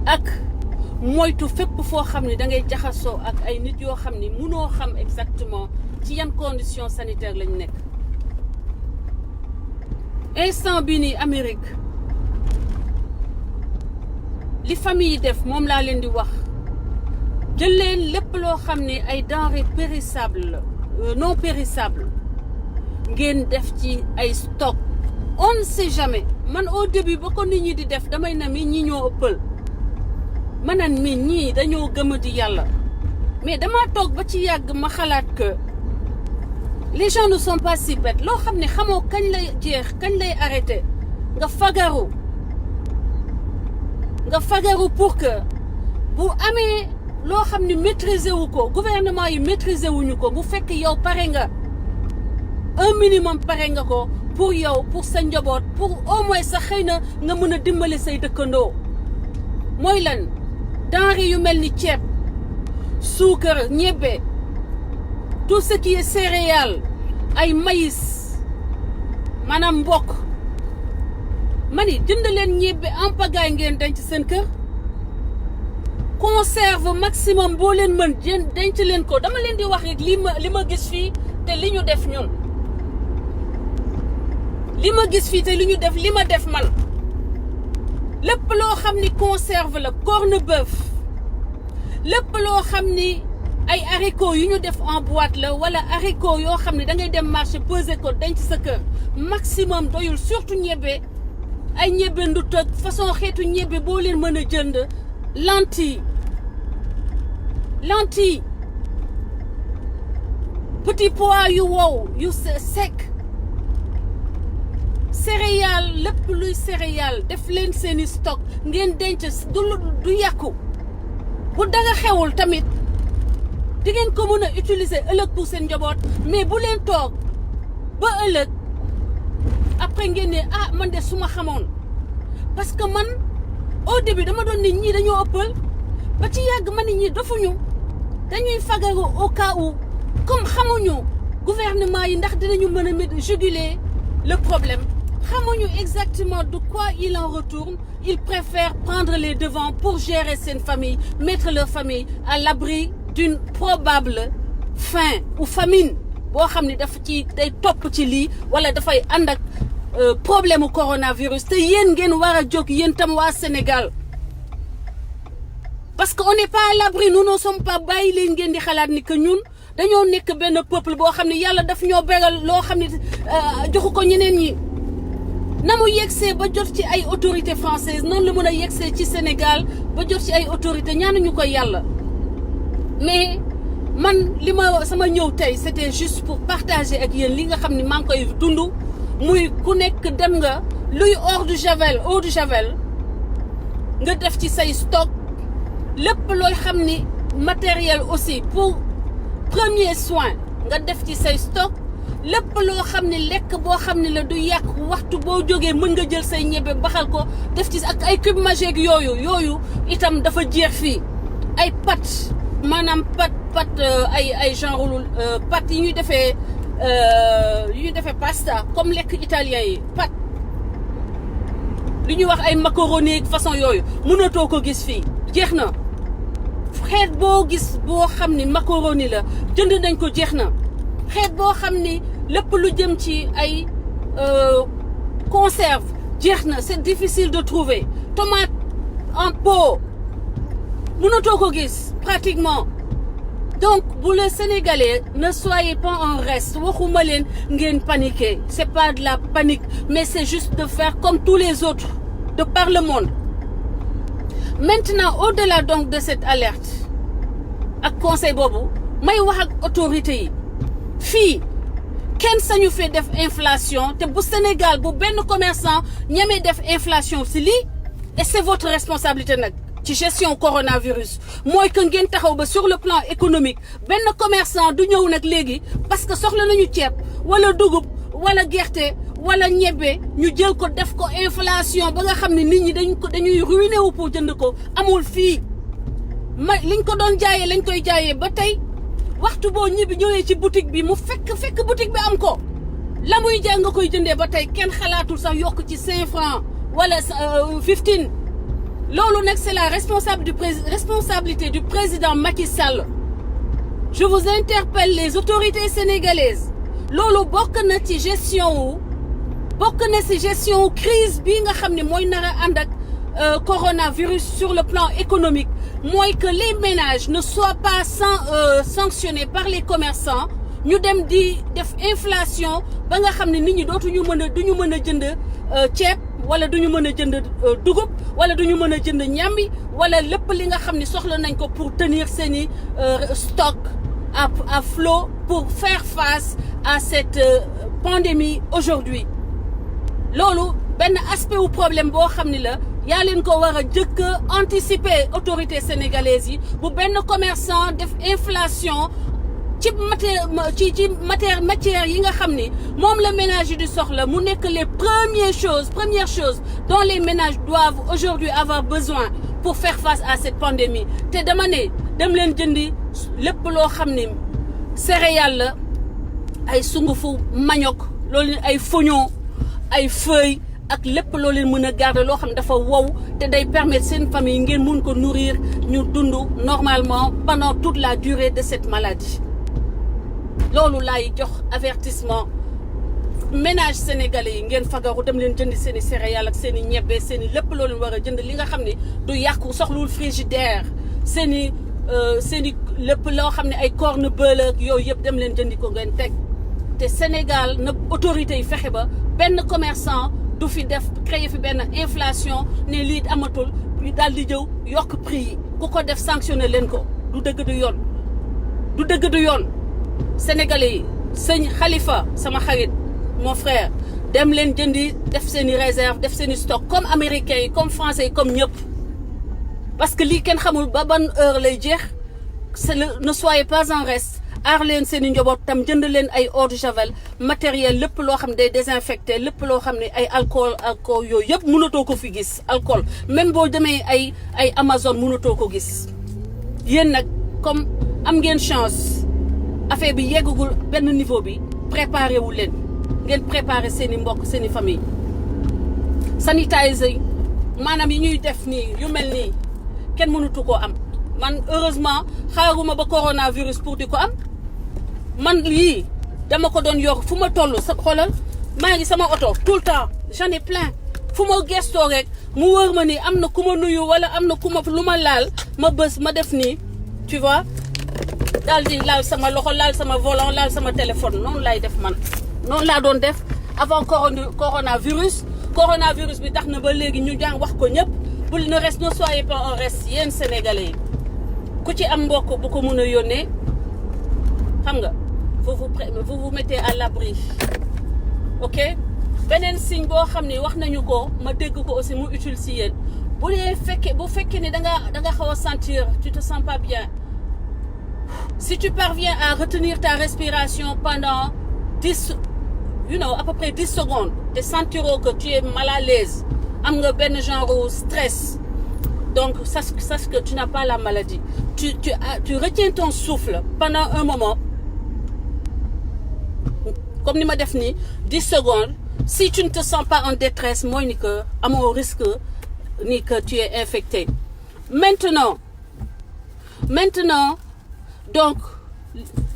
ak moytu fépp foo xam ne da ngay jaxasoo ak ay nit yoo xam ni munoo xam exactement ci yan conditions sanitaires lañ nekk. instant bii nii Amérique li famille yi def moom laa leen di wax jël leen lépp loo xam ne ay denrées périssables la non périssables ngeen def ci ay stock. on ne sait jamais man au début ba ko nit ñi di def damay na mi ñi ñoo ëppal ma naan mi ñii dañoo gëm di yàlla mais damaa toog ba ci yàgg ma xalaat que les gens ne sont pas si bêtes loo xam ne xamoo kañ lay jeex kañ lay arrêté nga fagaru pour que bu amee loo xam ne maîtriser wu ko gouvernement yi maîtriser wuñu ko bu fekk yow pare nga un minimum pare nga ko pour yow pour sa njaboot pour au moins sax xëy na nga mën a dimbali say dëkkandoo mooy lan denrée yu mel ni ceeb suukar ñebbe tout ce qui est céréales ay maïs maanaam mbokk ma ni jënd leen ñebbe en pagaille ngeen denc seen kër conserve maximum boo leen mën denc leen ko dama leen di wax rek li ma gis fii te li ñu def ñun li ma gis fii te li ñu def li ma def man lépp loo xam ni conserve la corned-beef lépp loo xam ni ay haricots yu ñu def en boîte la wala haricots yoo xam ne da ngay dem marché peser ko denc sa kër maximum doyul surtout ñebbe ay ñebbe ndut ak façon xeetu ñebbe boo leen mën a jënd lentille petit pois yu wow yu sec céréales lépp luy céréales def leen seeni stock ngeen denc du yàqu bu dara xewul tamit di ngeen ko mën a utiliser ëllëg pour seen njaboot mais bu leen toog ba ëllëg après ngeen ne ah man de su ma xamoon parce que man au début dama doon nit ñi dañoo ëppal ba ci yàgg ma nit ñi dofuñu dañuy fagaru au cas où comme xamuñu gouvernement yi ndax dinañu mën a juguler le problème xamuñu exactement de quoi il en retourne ils préfèrent prendre les devants pour gérer seen famille mettre leur famille à l'abri d'une probable faim ou famine boo xam ne dafa ci day topp ci lii wala dafay ànd ak problème coronavirus te yéen ngeen war a jóg yéen tam waa Sénégal parce que on n'est pas à l'abri nous ne sommes pas bàyyi leen ngeen di xalaat ni que ñun dañoo nekk benn peuple boo xam ne yàlla daf ñoo beral loo xam ne joxu ko ñeneen ñi na mu yegsee ba jot ci ay autorités françaises noonu la mën a yegsee ci Sénégal ba jot ci ay autorités ñaanuñu ko yàlla mais man li ma sama ñëw tey c'était juste pour partager ak yéen li nga xam ne maa ngi koy dund muy ku nekk dem nga luy eau de javel nga def ci say stock lépp looy xam ni matériel aussi pour premier soin nga def ci say stock lépp loo xam ne lekk boo xam ne la du yàq waxtu boo jógee mën nga jël say ñebe baxal ko def ci ak ay cube magique yooyu itam dafa jeex fii ay pâte maanaam pâte ay genre pâte yi ñuy defee pasta comme lekk italien yi pâte li ñuy wax ay macaroni façon yooyu mënatoo ko gis fii jeex na xeet boo gis boo xam ni macaroni la jënd nañ ko jeex na xeet boo xam ni lépp lu jëm ci ay conserve jeex na c'est difficile de trouver tomate en pot mënatoo ko gis pratiquement donc bu le Sénégalais ne soyez pas en reste waxuma leen ngeen paniquer c'est pas de la panique mais c'est juste de faire comme tous les autres de par le monde maintenant au-delà donc de cette alerte ak conseil boobu may wax ak autorité yi fii kenn sañu fee def inflation te bu Sénégal bu benn commerçant ñemee def inflation si lii et c'est votre responsabilité nag ci gestion coronavirus mooy que ngeen taxaw ba sur le plan économique benn commerçant du ñëw nag léegi parce que soxla nañu ceeb wala dugub wala gerte wala ñebbe ñu jël ko def ko inflation ba nga xam ne nit ñi dañuy ruiné wu pour jënd ko amul fii liñ ko doon jaayee lañ koy jaayee ba tey waxtu boo ñibbi ñëwee ci boutique bi mu fekk boutique bi am ko la muy jaay nga koy jëndee ba tey kenn xalaatul sax yokk ci 5 francs wala 15 loolu nag c'est la responsabilité du président Macky Sall. Je vous interpelle les autorités sénégalaises loolu bokk na ci gestion crise bii nga xam ne mooy nar a ànd ak coronavirus sur le plan économique mooy que les ménages ne soient pas sanctionnés par les commerçants ñu dem di def inflation ba nga xam ne nit ñi duñu mën a jënd ceeb wala duñu mën a jënd dugub wala duñu mën a jënd ñambi wala lépp li nga xam ne soxla nañ ko pour tenir seeni stock à flot pour faire face à cette pandémie aujourd'hui loolu benn aspect wu problème boo xam ne la yaa leen ko war a jëkk anticiper autorités sénégalaises yi bu benn commerçant def inflation ci matière yi nga xam ni moom la ménage yi di soxla mu nekk les premières choses dont les ménages doivent aujourd'hui avoir besoin pour faire face à cette pandémie te dama ne dem leen jëndi lépp loo xam ni céréales la ay sungufu manioc loolu ay foñon ay feuilles ak lépp loo leen mën a garder loo xam ne dafa wow te day permettre seen famille ngeen mun ko nourrir ñu dund normalement pendant toute la durée de cette maladie loolu laay jox avertissement ménage sénégalais yi ngeen fagaru dem leen jëndi seen i céréales ak seen i ñebbe seen i lépp loo leen war a jënd li nga xam ne du yàqu soxlawul frigidaire seen i lépp loo xam ne ay corned-beef ak yooyu yëpp dem leen jëndi ko ngeen teg te Sénégal na autorité yi fexe ba benn commerçant du fi def créer fi benn inflation ne lii amatul ñu daal di jëw yokk prix yi ku ko def sanctionné leen ko du dëgg du yoon sénégalais yi sëñ Khalifa sama xarit mon frère dem leen jëndi def seen i réserve def seen i stock comme américains yi comme français yi comme ñëpp parce que lii kenn xamul ba ban heure lay jeex ne soyez pas en reste aar leen seen i njaboot tam jënd leen ay eau de javel matériel lépp loo xam ne day désinfecté lépp loo xam ne ay alcool yooyu yëpp mënatoo ko fi gis alcool même boo demee ay Amazon mënatoo ko gis yéen nag comme am ngeen chance affaire bi yeggagul benn niveau bi préparé wu leen ngeen préparé seen i mbokk seen i famille sanitiser maanaam yi ñuy def nii yu mel nii kenn mënatu koo am man heureusement xaaruma ba coronavirus pour di ko am man lii dama ko doon yor fu ma toll sa xoolal maa ngi sama oto tout le temps j'en ai plein fu ma gestoo rek mu wër ma ni am na ku ma nuyu wala am na ku ma lu ma laal ma bës ma def nii tu vois daal di laal sama loxo laal sama volant laal sama téléphone noonu lay def man noonu laa doon def avant coronavirus bi tax na ba léegi ñu jàng wax ko ñëpp bu ne soyez pas en reste yéen sénégalais yi ku ci am mbokk bu ko mën a yónnee xam nga vous vous mettez à l'abri ok beneen signe boo xam ne wax nañu ko ma dégg ko aussi mu utile si yéen bu fekkee ne da nga xaw a sentir tu te sens pas bien si tu parviens à retenir ta respiration pendant 10 à peu près 10 secondes te sentiroo que tu es mal à l'aise am nga benn genre stress donc sache que tu n'as pas la maladie tu retiens ton souffle pendant un moment comme ni ma def nii 10 secondes si tu ne te sens pas en détresse mooy ni que amoo risque ni que tu es infecté maintenant donc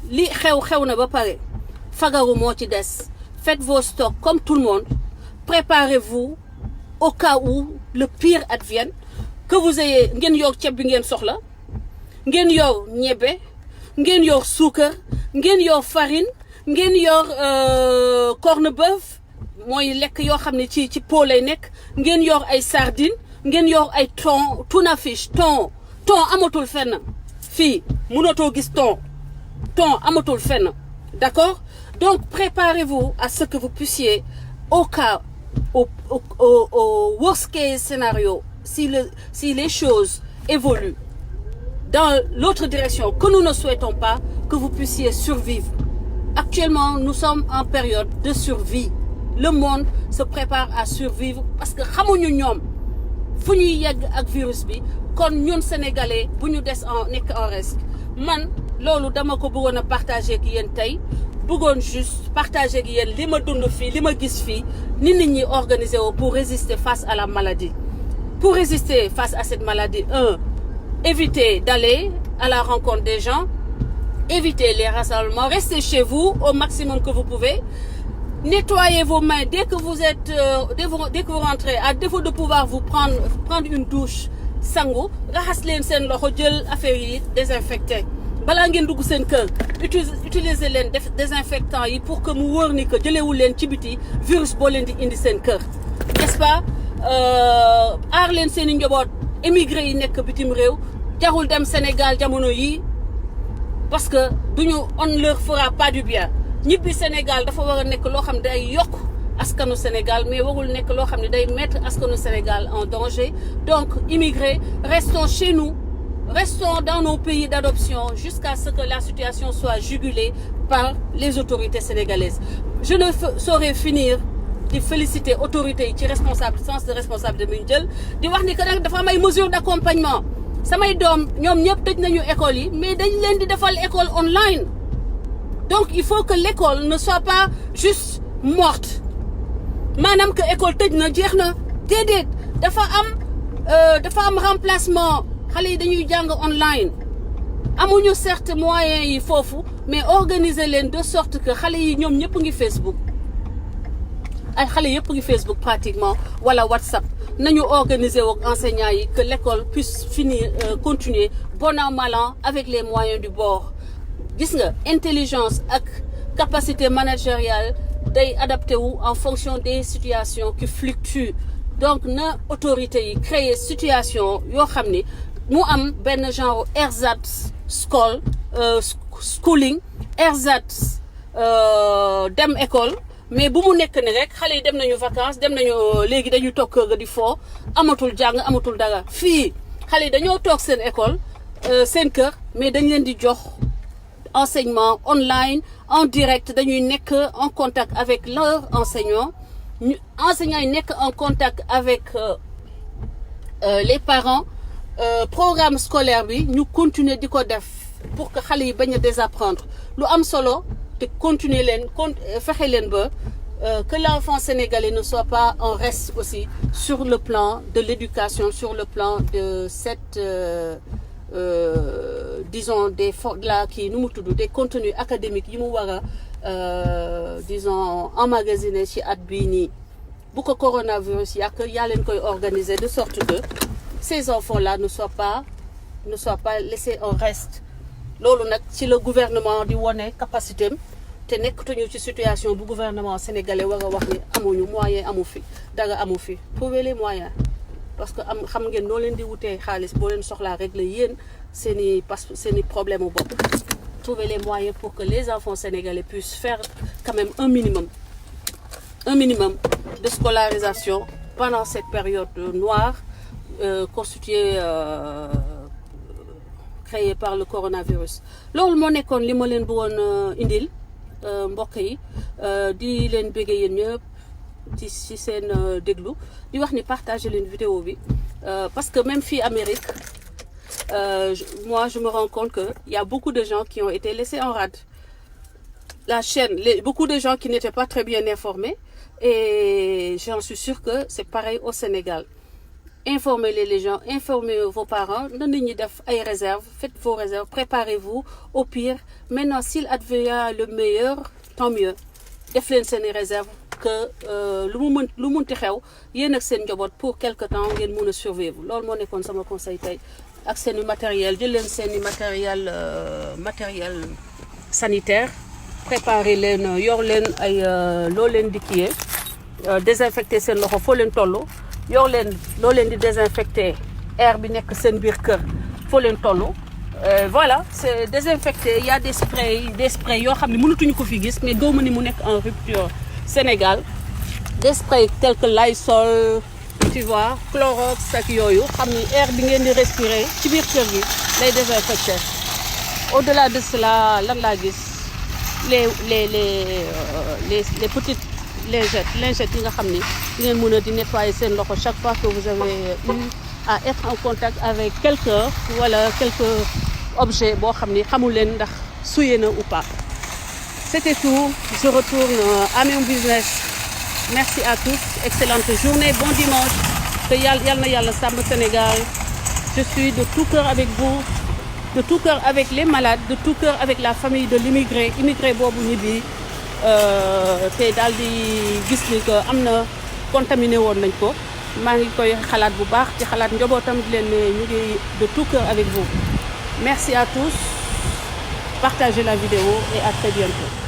li xew na ba pare fagaru moo ci des faites vos stocks comme tout le monde préparez-vous au cas où le pire advienne que vous ayez ngeen yor ceeb bi ngeen soxla ngeen yor ñebbe ngeen yor suukar ngeen yor farine ngeen yor corned-beef mooy lekk yoo xam ne ci pot lay nekk ngeen yor ay sardine ngeen yor ay thon tuna fish thon amatul fenn fii mënatoo gis thon amatul fenn d'accord donc préparez-vous à ce que vous puissiez au cas au worst case scénario si les choses évoluent dans l'autre direction que nous ne souhaitons pas que vous puissiez survivre. Actuellement, nous sommes en période de survie. Le monde se prépare à survivre parce que xamuñu ñoom fu ñuy yegg ak virus bi kon ñun sénégalais bu ñu nekk en risque man loolu dama ko bëggoon a partager ak yéen tey bëggoon juste partager ak yéen li ma dund fii li ma gis fii ni nit ñi organiser wu pour résister face à la maladie Pour résister face à cette maladie, évitez d'aller à la rencontre des gens, évitez les rassemblements, restez chez vous au maximum que vous pouvez. Nettoyez vos mains dès que vous êtes, dès que vous rentrez, à défaut de pouvoir vous prendre une douche, sangu, raxas leen seen loxo jël affaire yi désinfecté. Balaa ngeen dugg seen kër, utiliser leen désinfectant yi pour que mu wóor ni que jëlewul leen ci biti virus boo leen di indi seen kër. N'est-ce pas? Aar leen seen i njaboot émigré yi nekk bitim réew jarul dem Sénégal jamono yi parce que on leur fera pas du bien. ñibbi Sénégal dafa war a nekk loo xam ne day yokk askanu Sénégal mais warul nekk loo xam ne day mettre askanu Sénégal en danger. Donc immigrés, restons chez nous, restons dans nos pays d'adoption jusqu'à ce que la situation soit jugulée par les autorités sénégalaises. Je ne saurais finir di féliciter autorités yi ci responsable sens de responsable de muy jël di wax ni que nag dafa am ay mesures d'accompagnement. Samay doom ñoom ñëpp tëj nañu école yi mais dañ leen di defal école online. Donc il faut que l'école ne soit pas juste morte maanaam que école tëj na jeex na déedéet dafa am remplacement xale yi dañuy jàng online amuñu certes moyens yi foofu mais organiser leen de sorte que xale yi ñoom ñëpp ngi Facebook ay xale yëpp ngi Facebook pratiquement wala WhatsApp nañu organiser ak enseignants yi que l'école puisse continuer bon an mal an avec les moyens du bord. Gis nga intelligence ak capacité managériale day adapté wu en fonction des situations qui fluctuent. Donc na autorité yi créer situation yoo xam ni mu am benn genre ersatz schooling ersatz dem école mais bu mu nekk ni rek xale yi dem nañu vacances dem nañu léegi dañu toog kër ga di foo amatul jàng amatul dara. Fii xale yi dañoo toog seen école seen kër mais dañ leen di jox enseignement online en direct dañuy nekk en contact avec leurs enseignants enseignants yi nekk en contact avec les parents programme scolaire bi ñu continuer di ko def pour que xale yi bañ a désapprendre lu am solo te continuer leen fexe leen ba que l'enfant sénégalais ne soit pas en reste aussi sur le plan de l'éducation, sur le plan de cette disons des des contenus académiques yi mu war a disons emmagasiner ci at bii nii bu ko coronavirus yaa leen koy organiser de sorte que ces enfants-là ne soient pas laissés en reste. Loolu nag ci le gouvernement di wone capacité am te nekkatuñu ci situation bu gouvernement sénégalais war a wax ni amuñu moyen amu fi dara amu fi trouver les moyens. Parce que xam ngeen noo leen di wutee xaalis boo leen soxlaa régler yéen seeni problème u bopp. Trouver les moyens pour que les enfants sénégalais puissent faire quand même un minimum de scolarisation pendant cette période noire constituée créée par le coronavirus. Loolu moo nekkoon li ma leen bëggoon indil mbokk yi di leen bëggee yéen ñëpp ci seen déglu di wax ni partager leen vidéo bi parce que même fii Amérique moi je me rends compte que il y a beaucoup de gens qui ont été laissés en rade. La chaîne, beaucoup de gens qui n'étaient pas très bien informés et j'en suis sûre que c'est pareil au Sénégal. Informez les gens, informez vos parents, donnez des réserves, faites vos réserves, préparez-vous au pire. Maintenant, s'il advient le meilleur, tant mieux. Def leen seen réserve que lu munti xew yéen ak seen njaboot pour quelque temps ngeen mën a survivre loolu moo nekkoon sama conseil tey ak seen matériel jël leen seen matériel sanitaire préparer leen yor leen ay loo leen di kiyee désinfecter seen loxo foo leen toll yor leen loo leen di désinfecter air bi nekk seen biir kër foo leen toll. Voilà, c'est désinfecté. Il y a des sprays yoo xam ne mënatuñu ko fi gis mais gëwma ni mu nekk en rupture Sénégal. Des sprays tels que Lysol, tu vois, Clorox ak yooyu xam ni air bi ngeen di respirer ci biir kër gi lay désinfecté. Au-delà de cela lan laa gis les petites lingettes yi nga xam ni ngeen mën a di nettoyer seen loxo chaque fois que vous avez eu à être en contact avec quelqu'un wala quelque objet boo xam ni xamul leen ndax souillé na ou pas. C'était tout. Je retourne à mon business. Merci à tous. Excellente journée. Bon dimanche. te yal na yàlla sàmm Sénégal. Je suis de tout cœur avec vous, de tout cœur avec les malades, de tout cœur avec la famille de l'immigré immigré boobu ñibbi te daal di gis ni que am na contaminé woon nañ ko maa ngi koy xalaat bu baax ci xalaat njabootam di leen ne ñu ngi de tout cœur avec vous. Merci à tous, partagez la vidéo et à très bientôt.